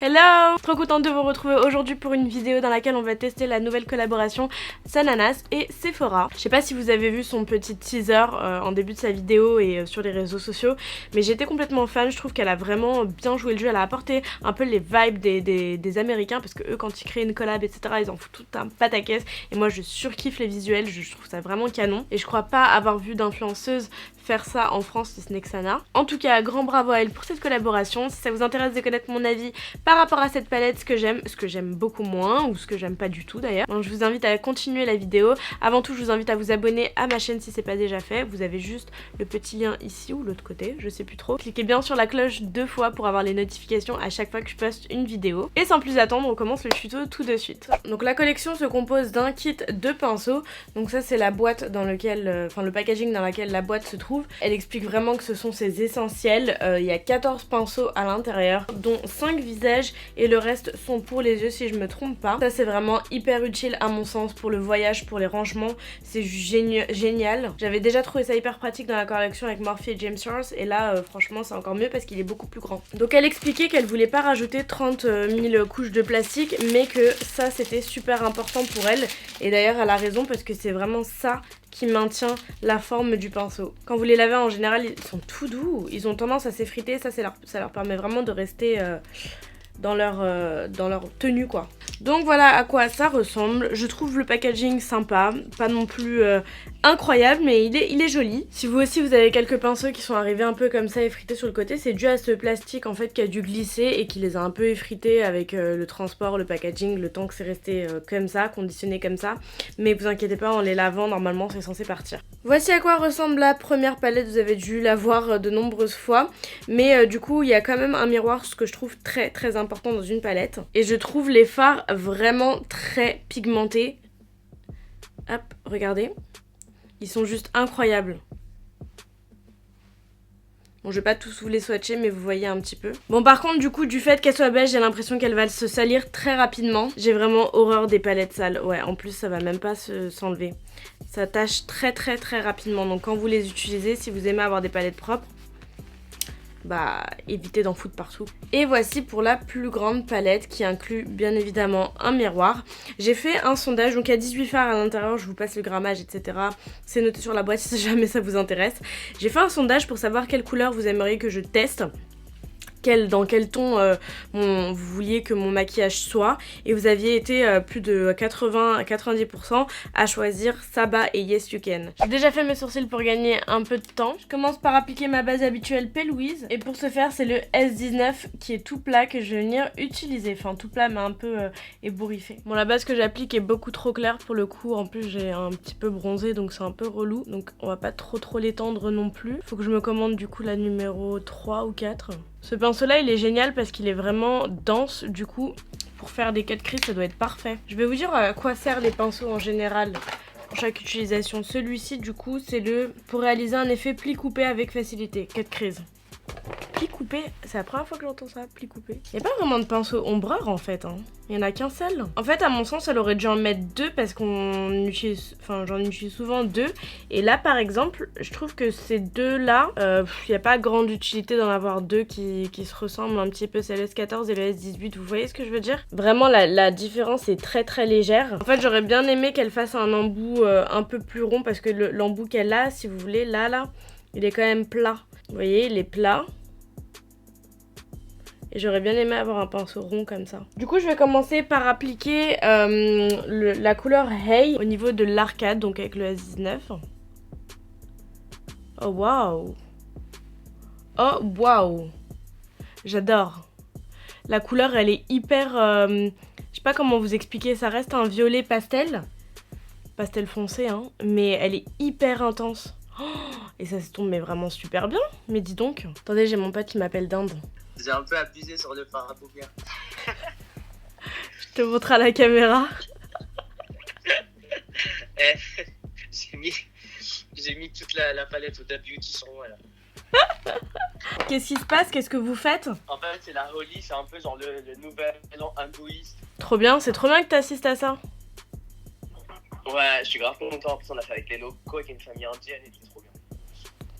Hello! Trop contente de vous retrouver aujourd'hui pour une vidéo dans laquelle on va tester la nouvelle collaboration Sananas et Sephora. Je sais pas si vous avez vu son petit teaser en début de sa vidéo et sur les réseaux sociaux, mais j'étais complètement fan. Je trouve qu'elle a vraiment bien joué le jeu, elle a apporté un peu les vibes des Américains, parce que eux quand ils créent une collab etc ils en foutent tout un pataquès, et moi je surkiffe les visuels, je trouve ça vraiment canon, et je crois pas avoir vu d'influenceuse faire ça en France si ce n'est que Sana. En tout cas, grand bravo à elle pour cette collaboration. Si ça vous intéresse de connaître mon avis par rapport à cette palette, ce que j'aime beaucoup moins, ou ce que j'aime pas du tout d'ailleurs, donc je vous invite à continuer la vidéo. Avant tout, je vous invite à vous abonner à ma chaîne si c'est pas déjà fait. Vous avez juste le petit lien ici ou l'autre côté, je sais plus trop. Cliquez bien sur la cloche 2 fois pour avoir les notifications à chaque fois que je poste une vidéo. Et sans plus attendre, on commence le tuto tout de suite. Donc la collection se compose d'un kit de pinceaux. Donc ça c'est la boîte dans lequel, le packaging dans lequel la boîte se trouve. Elle explique vraiment que ce sont ses essentiels. Il y a 14 pinceaux à l'intérieur, dont 5 visages et le reste sont pour les yeux si je me trompe pas. Ça c'est vraiment hyper utile à mon sens pour le voyage, pour les rangements. C'est génial. J'avais déjà trouvé ça hyper pratique dans la collection avec Morphe et James Charles, et là franchement c'est encore mieux parce qu'il est beaucoup plus grand. Donc elle expliquait qu'elle voulait pas rajouter 30 000 couches de plastique, mais que ça c'était super important pour elle. Et d'ailleurs elle a raison, parce que c'est vraiment ça qui maintient la forme du pinceau. Quand vous les lavez en général, ils sont tout doux, ils ont tendance à s'effriter, ça leur permet vraiment de rester dans leur tenue quoi. Donc voilà à quoi ça ressemble. Je trouve le packaging sympa, pas non plus incroyable, mais il est joli. Si vous aussi vous avez quelques pinceaux qui sont arrivés un peu comme ça effrités sur le côté, c'est dû à ce plastique en fait qui a dû glisser et qui les a un peu effrités avec le transport, le packaging, le temps que c'est resté comme ça, conditionné comme ça. Mais vous inquiétez pas, en les lavant normalement c'est censé partir. Voici à quoi ressemble la première palette, vous avez dû la voir de nombreuses fois, mais du coup il y a quand même un miroir, ce que je trouve très très important dans une palette. Et je trouve les fards vraiment très pigmentés. Hop, regardez. Ils sont juste incroyables. Bon, je vais pas tous vous les swatcher, mais vous voyez un petit peu. Bon, par contre, du coup, du fait qu'elle soit beige, j'ai l'impression qu'elle va se salir très rapidement. J'ai vraiment horreur des palettes sales. Ouais, en plus, ça va même pas s'enlever. Ça tâche très très très rapidement. Donc quand vous les utilisez, si vous aimez avoir des palettes propres, bah évitez d'en foutre partout. Et voici pour la plus grande palette qui inclut bien évidemment un miroir. J'ai fait un sondage, donc il y a 18 fards à l'intérieur, je vous passe le grammage etc. C'est noté sur la boîte si jamais ça vous intéresse. J'ai fait un sondage pour savoir quelle couleur vous aimeriez que je teste. Dans quel ton vous vouliez que mon maquillage soit, et vous aviez été plus de 80-90% à choisir Saba et Yes You Can. J'ai déjà fait mes sourcils pour gagner un peu de temps. Je commence par appliquer ma base habituelle P. Louise, et pour ce faire c'est le S19 qui est tout plat que je vais venir utiliser, enfin tout plat mais un peu ébouriffé. Bon, la base que j'applique est beaucoup trop claire pour le coup, en plus j'ai un petit peu bronzé donc c'est un peu relou, donc on va pas trop l'étendre non plus. Faut que je me commande du coup la numéro 3 ou 4. Ce pinceau là il est génial parce qu'il est vraiment dense, du coup pour faire des cut crease ça doit être parfait. Je vais vous dire à quoi servent les pinceaux en général pour chaque utilisation. Celui-ci du coup c'est pour réaliser un effet pli coupé avec facilité, cut crease. Pli coupé, c'est la première fois que j'entends ça, pli coupé. Il n'y a pas vraiment de pinceau ombreur en fait, hein. Il y en a qu'un seul. En fait à mon sens elle aurait dû en mettre deux, parce j'en utilise souvent deux. Et là par exemple je trouve que ces deux là, il n'y a pas grande utilité d'en avoir deux qui se ressemblent un petit peu. C'est le S14 et le S18, vous voyez ce que je veux dire? Vraiment la différence est très très légère. En fait j'aurais bien aimé qu'elle fasse un embout un peu plus rond, parce que l'embout qu'elle a, si vous voulez, là, il est quand même plat. Vous voyez, il est plat. Et j'aurais bien aimé avoir un pinceau rond comme ça. Du coup, je vais commencer par appliquer la couleur Hey au niveau de l'arcade, donc avec le S19. Oh waouh! Oh waouh! J'adore. La couleur, elle est hyper... je sais pas comment vous expliquer, ça reste un violet pastel. Pastel foncé, hein. Mais elle est hyper intense. Oh, et ça se tombe mais vraiment super bien. Mais dis donc. Attendez, j'ai mon pote qui m'appelle Dinde. J'ai un peu abusé sur le fard à paupières. Je te montre à la caméra. J'ai mis toute la palette au Beauty sur moi là. Qu'est-ce qui se passe? Qu'est-ce que vous faites? En fait c'est la Holi, c'est un peu genre le nouvel an hindouiste. Trop bien, c'est trop bien que t'assistes à ça. Ouais, je suis grave content, en plus on l'a fait avec les locaux, avec une famille indienne et c'est trop bien.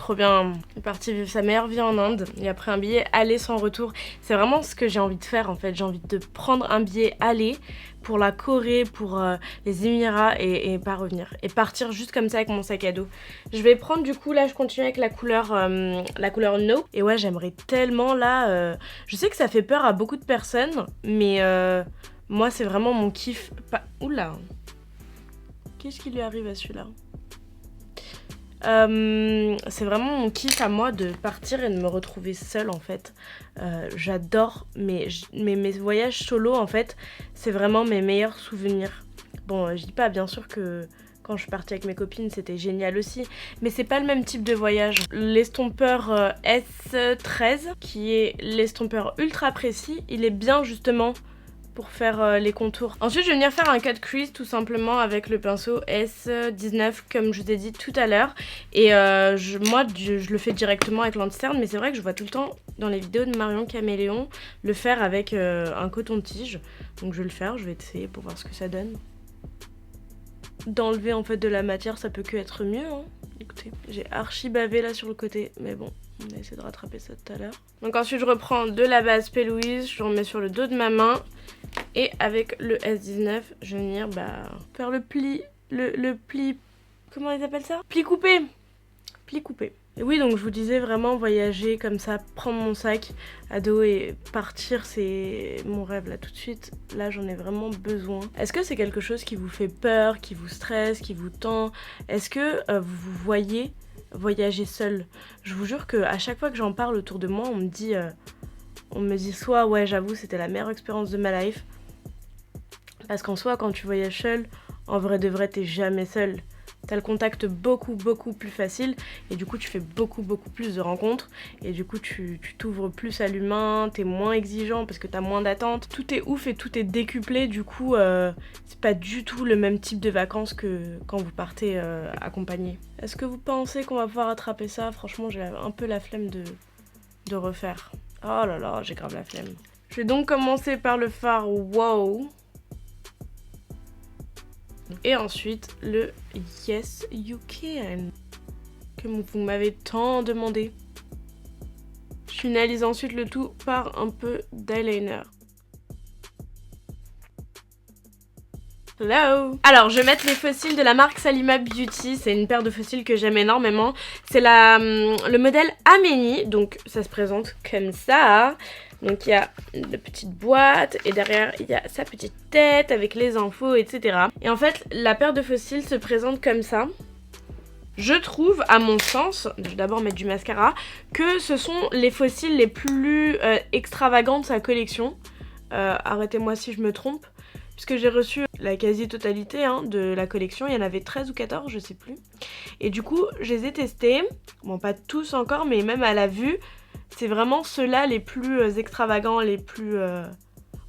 trop bien. Il est parti vivre sa meilleure vie en Inde et après un billet aller sans retour. C'est vraiment ce que j'ai envie de faire en fait. J'ai envie de prendre un billet aller pour la Corée, pour les Émirats et pas revenir. Et partir juste comme ça avec mon sac à dos. Je vais prendre du coup, là je continue avec la couleur No. Et ouais, j'aimerais tellement là... Je sais que ça fait peur à beaucoup de personnes, mais moi c'est vraiment mon kiff. Oula, qu'est-ce qui lui arrive à celui-là? C'est vraiment mon kiff à moi de partir et de me retrouver seule en fait. J'adore mes voyages solo en fait, c'est vraiment mes meilleurs souvenirs. Bon, je dis pas bien sûr que quand je suis partie avec mes copines c'était génial aussi, mais c'est pas le même type de voyage. L'estompeur S13 qui est l'estompeur ultra précis, il est bien justement pour faire les contours. Ensuite je vais venir faire un cut crease tout simplement avec le pinceau S19 comme je vous ai dit tout à l'heure. Et moi je le fais directement avec l'anti-cerne, mais c'est vrai que je vois tout le temps dans les vidéos de Marion Caméléon le faire avec un coton-tige. Donc je vais le faire, je vais essayer pour voir ce que ça donne. D'enlever en fait de la matière ça peut que être mieux hein. Écoutez, j'ai archi bavé là sur le côté, mais bon, on a essayé de rattraper ça tout à l'heure. Donc ensuite je reprends de la base P. Louise, je le remets sur le dos de ma main. Et avec le S19, je vais venir faire le pli, le pli, comment ils appellent ça? Pli coupé. Pli coupé. Et oui, donc je vous disais vraiment voyager comme ça, prendre mon sac à dos et partir, c'est mon rêve là tout de suite. Là j'en ai vraiment besoin. Est-ce que c'est quelque chose qui vous fait peur, qui vous stresse, qui vous tend? Est-ce que vous vous voyez voyager seul? Je vous jure qu'à chaque fois que j'en parle autour de moi, on me dit soit ouais j'avoue c'était la meilleure expérience de ma life, parce qu'en soi quand tu voyages seul, en vrai de vrai t'es jamais seul. T'as le contact beaucoup plus facile et du coup tu fais beaucoup plus de rencontres et du coup tu t'ouvres plus à l'humain, t'es moins exigeant parce que t'as moins d'attentes. Tout est ouf et tout est décuplé, du coup c'est pas du tout le même type de vacances que quand vous partez accompagné. Est-ce que vous pensez qu'on va pouvoir attraper ça? Franchement j'ai un peu la flemme de refaire. Oh là là, j'ai grave la flemme. Je vais donc commencer par le fard Wow. Et ensuite le Yes You Can, que vous m'avez tant demandé. Je finalise ensuite le tout par un peu d'eyeliner. Hello! Alors, je vais mettre les faux cils de la marque Salima Beauty. C'est une paire de faux cils que j'aime énormément. C'est le modèle Amélie. Donc, ça se présente comme ça. Donc, il y a une petite boîte et derrière, il y a sa petite tête avec les infos, etc. Et en fait, la paire de faux cils se présente comme ça. Je trouve, à mon sens, je vais d'abord mettre du mascara, que ce sont les faux cils les plus extravagants de sa collection. Arrêtez-moi si je me trompe. Puisque j'ai reçu la quasi-totalité de la collection, il y en avait 13 ou 14, je sais plus. Et du coup, je les ai testés, bon pas tous encore, mais même à la vue, c'est vraiment ceux-là les plus extravagants, les plus...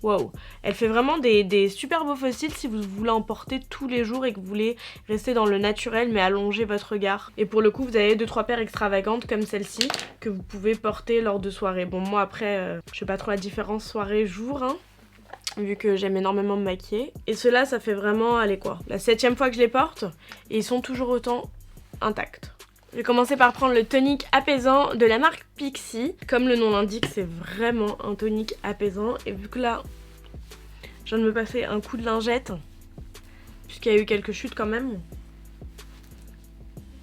Wow. Elle fait vraiment des super beaux faux cils si vous voulez en porter tous les jours et que vous voulez rester dans le naturel mais allonger votre regard. Et pour le coup, vous avez 2-3 paires extravagantes comme celle-ci que vous pouvez porter lors de soirées. Bon, moi après, je sais pas trop la différence soirée-jour, vu que j'aime énormément me maquiller. Et ceux-là, ça fait vraiment, allez quoi, la 7e fois que je les porte et ils sont toujours autant intacts. Je vais commencer par prendre le tonique apaisant de la marque Pixi. Comme le nom l'indique, c'est vraiment un tonique apaisant. Et vu que là, je viens de me passer un coup de lingette, puisqu'il y a eu quelques chutes quand même,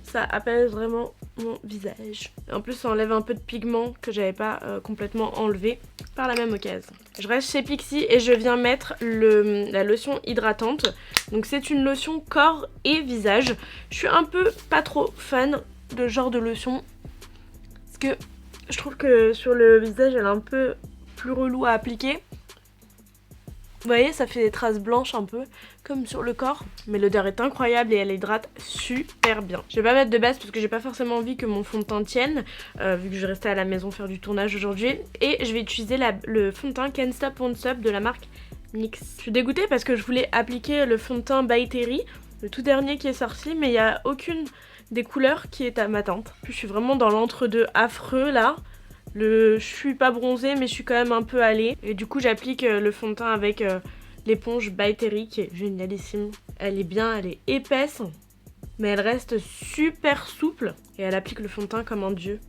ça apaise vraiment mon visage. Et en plus, ça enlève un peu de pigment que j'avais pas complètement enlevé par la même occasion. Je reste chez Pixi et je viens mettre la lotion hydratante. Donc c'est une lotion corps et visage. Je suis un peu pas trop fan de ce genre de lotion, parce que je trouve que sur le visage elle est un peu plus relou à appliquer. Vous voyez, ça fait des traces blanches un peu comme sur le corps, mais l'odeur est incroyable et elle hydrate super bien. Je vais pas mettre de base parce que j'ai pas forcément envie que mon fond de teint tienne, vu que je vais rester à la maison faire du tournage aujourd'hui. Et je vais utiliser le fond de teint Can't Stop Won't Stop de la marque NYX. Je suis dégoûtée parce que je voulais appliquer le fond de teint By Terry, le tout dernier qui est sorti, mais il n'y a aucune des couleurs qui est à ma teinte. Puis je suis vraiment dans l'entre-deux affreux là. Je suis pas bronzée mais je suis quand même un peu allée. Et du coup j'applique le fond de teint avec l'éponge By Terry qui est génialissime. Elle est bien, elle est épaisse. mais elle reste super souple et elle applique le fond de teint comme un dieu.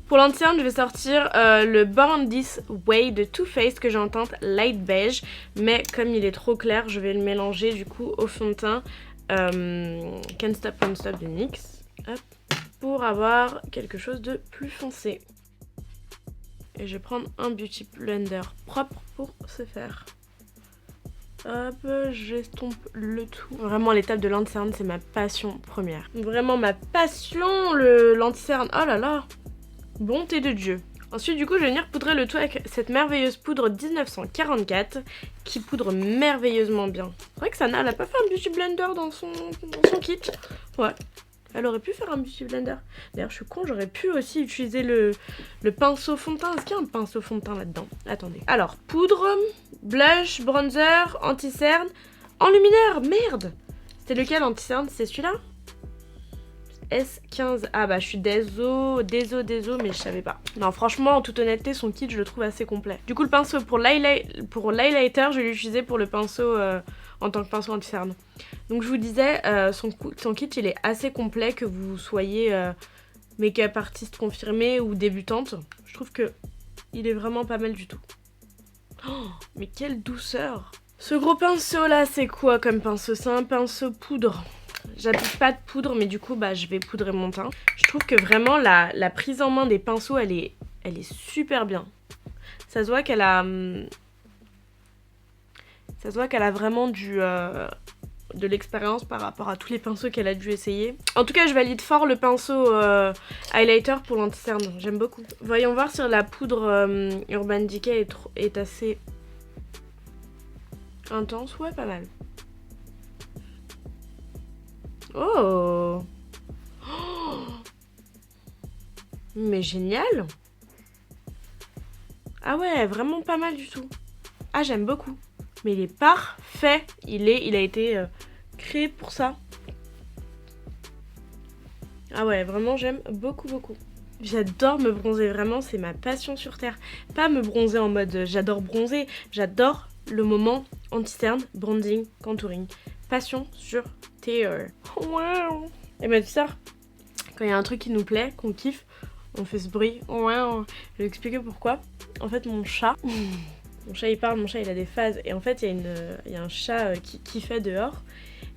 Pour l'anti-cerne, je vais sortir le Born This Way de Too Faced que j'ai en teinte light beige, mais comme il est trop clair, je vais le mélanger du coup au fond de teint Can't Stop Won't Stop de NYX, hop, pour avoir quelque chose de plus foncé. Et je vais prendre un Beauty Blender propre pour ce faire. Hop, j'estompe le tout. Vraiment, l'étape de l'anti-cerne, c'est ma passion première. Vraiment ma passion, l'anti-cerne. Oh là là, bonté de Dieu. Ensuite, du coup, je vais venir poudrer le tout avec cette merveilleuse poudre 1944 qui poudre merveilleusement bien. C'est vrai que Sana, elle a pas fait un Beauty Blender dans son kit. Ouais. Elle aurait pu faire un Beauty Blender. D'ailleurs, je suis con, j'aurais pu aussi utiliser le pinceau fond de teint. Est-ce qu'il y a un pinceau fond de teint là-dedans? Attendez. Alors, poudre, blush, bronzer, anti-cerne, enlumineur. Merde! C'était lequel anti-cerne? C'est celui-là? S15. Ah bah, je suis désolée, mais je savais pas. Non, franchement, en toute honnêteté, son kit, je le trouve assez complet. Du coup, le pinceau pour l'highlighter, je vais l'utiliser pour le pinceau en tant que pinceau anti-cerne. Donc je vous disais, son kit il est assez complet, que vous soyez make-up artiste confirmée ou débutante. Je trouve que il est vraiment pas mal du tout. Oh, mais quelle douceur! Ce gros pinceau là, c'est quoi comme pinceau? C'est un pinceau poudre. J'applique pas de poudre, mais du coup bah, je vais poudrer mon teint. Je trouve que vraiment la prise en main des pinceaux, elle est super bien. Ça se voit qu'elle a... Ça se voit qu'elle a vraiment de l'expérience par rapport à tous les pinceaux qu'elle a dû essayer. En tout cas, je valide fort le pinceau highlighter pour l'anti-cerne. J'aime beaucoup. Voyons voir si la poudre Urban Decay est assez intense. Ouais, pas mal. Oh, oh, mais génial! Ah ouais, vraiment pas mal du tout. Ah, j'aime beaucoup. Mais il est parfait. Il a été créé pour ça. Ah ouais, vraiment j'aime beaucoup, beaucoup. J'adore me bronzer, vraiment, c'est ma passion sur terre. Pas me bronzer en mode j'adore bronzer, j'adore le moment anti-cerne, branding, contouring. Passion sur terre. Wow. Et bah tu sais, quand il y a un truc qui nous plaît, qu'on kiffe, on fait ce bruit. Wow. Je vais expliquer pourquoi. En fait, mon chat il parle, mon chat il a des phases. Et en fait, il y a un chat qui fait dehors.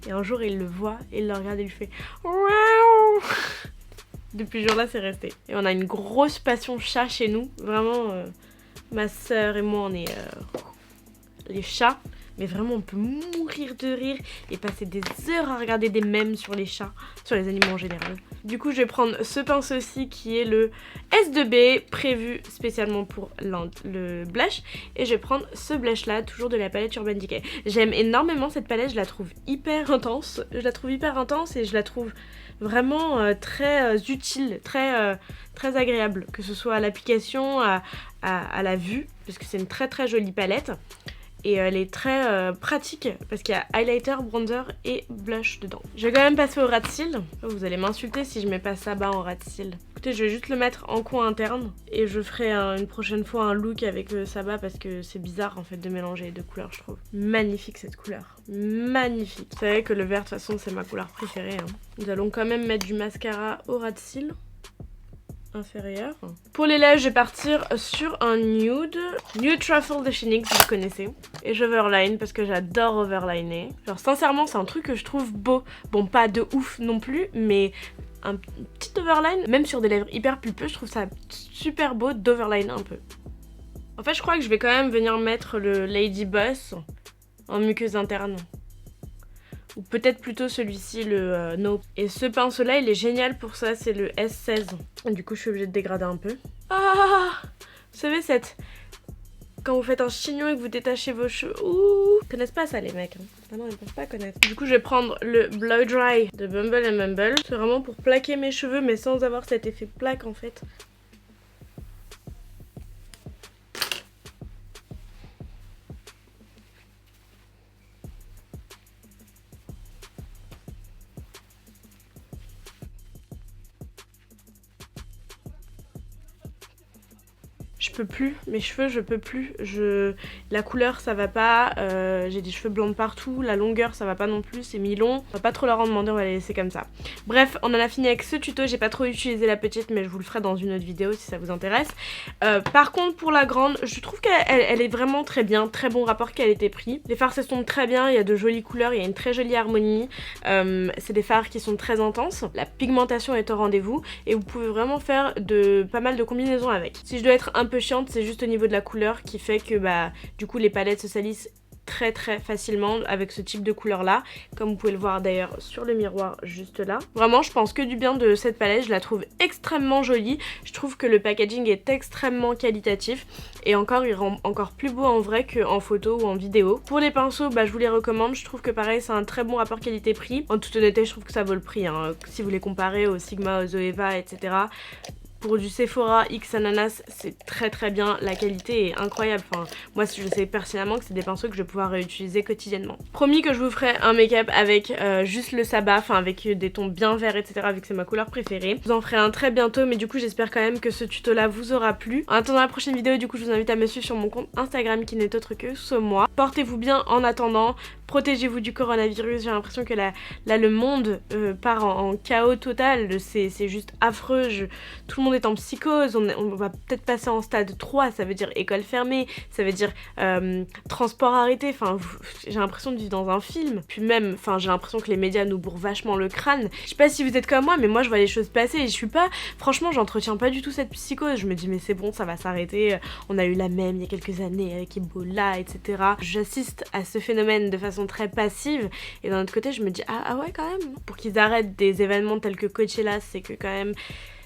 Et un jour, il le voit, et il le regarde et il fait wow. Depuis ce jour-là, c'est resté. Et on a une grosse passion chat chez nous. Vraiment, ma soeur et moi, on est les chats. Mais vraiment, on peut mourir de rire et passer des heures à regarder des mèmes sur les chats, sur les animaux en général. Du coup, je vais prendre ce pinceau-ci qui est le S2B, prévu spécialement pour le blush. Et je vais prendre ce blush-là, toujours de la palette Urban Decay. J'aime énormément cette palette, je la trouve hyper intense. Et je la trouve vraiment très utile, très agréable. Que ce soit à l'application, à la vue, parce que c'est une très très jolie palette. Et elle est très pratique parce qu'il y a highlighter, bronzer et blush dedans. Je vais quand même passer au ras de cils. Vous allez m'insulter si je mets pas ça bas en ras de cils. Écoutez, je vais juste le mettre en coin interne et je ferai une prochaine fois un look avec le sabbat parce que c'est bizarre en fait de mélanger les deux couleurs, je trouve. Magnifique cette couleur. Magnifique. Vous savez que le vert de toute façon c'est ma couleur préférée. Hein. Nous allons quand même mettre du mascara au ras de cils. Inférieur. Pour les lèvres, je vais partir sur un nude Truffle de chez NYX, vous connaissez. Et j'overline parce que j'adore overliner. Genre sincèrement, c'est un truc que je trouve beau. Bon, pas de ouf non plus, mais un petit overline, même sur des lèvres hyper pulpeuses, je trouve ça super beau d'overline un peu. En fait, je crois que je vais quand même venir mettre le Lady Boss en muqueuse interne. Ou peut-être plutôt celui-ci, le No. Et ce pinceau-là, il est génial pour ça, c'est le S16. Du coup, je suis obligée de dégrader un peu. Ah, vous savez, quand vous faites un chignon et que vous détachez vos cheveux. Ouh, ils connaissent pas ça, les mecs. Ah non, ils peuvent pas connaître. Du coup, je vais prendre le Blow Dry de Bumble & Bumble. C'est vraiment pour plaquer mes cheveux, mais sans avoir cet effet plaque, en fait. Je peux plus, mes cheveux je peux plus, la couleur ça va pas, j'ai des cheveux blancs de partout, la longueur ça va pas non plus, c'est mi-long, on va pas trop leur en demander, on va les laisser comme ça. Bref, on en a fini avec ce tuto, j'ai pas trop utilisé la petite mais je vous le ferai dans une autre vidéo si ça vous intéresse. Par contre pour la grande, je trouve qu'elle est vraiment très bien, très bon rapport qualité-prix. Les fards s'estompent très bien, il y a de jolies couleurs, il y a une très jolie harmonie, c'est des fards qui sont très intenses, la pigmentation est au rendez-vous et vous pouvez vraiment faire pas mal de combinaisons avec. Si je dois être un peu chiante, c'est juste au niveau de la couleur qui fait que du coup les palettes se salissent très facilement avec ce type de couleur là, comme vous pouvez le voir d'ailleurs sur le miroir juste là. Vraiment je pense que du bien de cette palette, je la trouve extrêmement jolie, je trouve que le packaging est extrêmement qualitatif et encore il rend encore plus beau en vrai qu'en photo ou en vidéo. Pour les pinceaux, je vous les recommande, je trouve que pareil c'est un très bon rapport qualité-prix. En toute honnêteté je trouve que ça vaut le prix, hein. Si vous les comparez au Sigma, au Zoeva, etc. Pour du Sephora X Ananas, c'est très bien, la qualité est incroyable. Enfin, moi je sais personnellement que c'est des pinceaux que je vais pouvoir réutiliser quotidiennement. Promis que je vous ferai un make-up avec juste le sabbat, enfin avec des tons bien verts, etc. vu que c'est ma couleur préférée. Je vous en ferai un très bientôt, mais du coup j'espère quand même que ce tuto là vous aura plu. En attendant la prochaine vidéo, du coup je vous invite à me suivre sur mon compte Instagram qui n'est autre que Somoi. Portez-vous bien en attendant, protégez-vous du coronavirus, j'ai l'impression que là le monde part en chaos total, c'est juste affreux, tout le monde est en psychose, on va peut-être passer en stade 3, ça veut dire école fermée, ça veut dire transport arrêté, enfin j'ai l'impression de vivre dans un film, puis même, enfin j'ai l'impression que les médias nous bourrent vachement le crâne. Je sais pas si vous êtes comme moi, mais moi je vois les choses passer et je suis pas, franchement j'entretiens pas du tout cette psychose, je me dis mais c'est bon, ça va s'arrêter, on a eu la même il y a quelques années avec Ebola, etc. J'assiste à ce phénomène de façon très passive et d'un autre côté je me dis ah ouais quand même, pour qu'ils arrêtent des événements tels que Coachella, c'est que quand même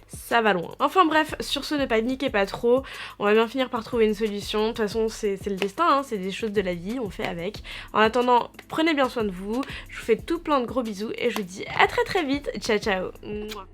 ça va loin. Enfin bref, sur ce ne paniquez pas trop, on va bien finir par trouver une solution, de toute façon c'est le destin, hein, c'est des choses de la vie, on fait avec. En attendant, prenez bien soin de vous, je vous fais tout plein de gros bisous et je vous dis à très vite, ciao ciao. Mouah.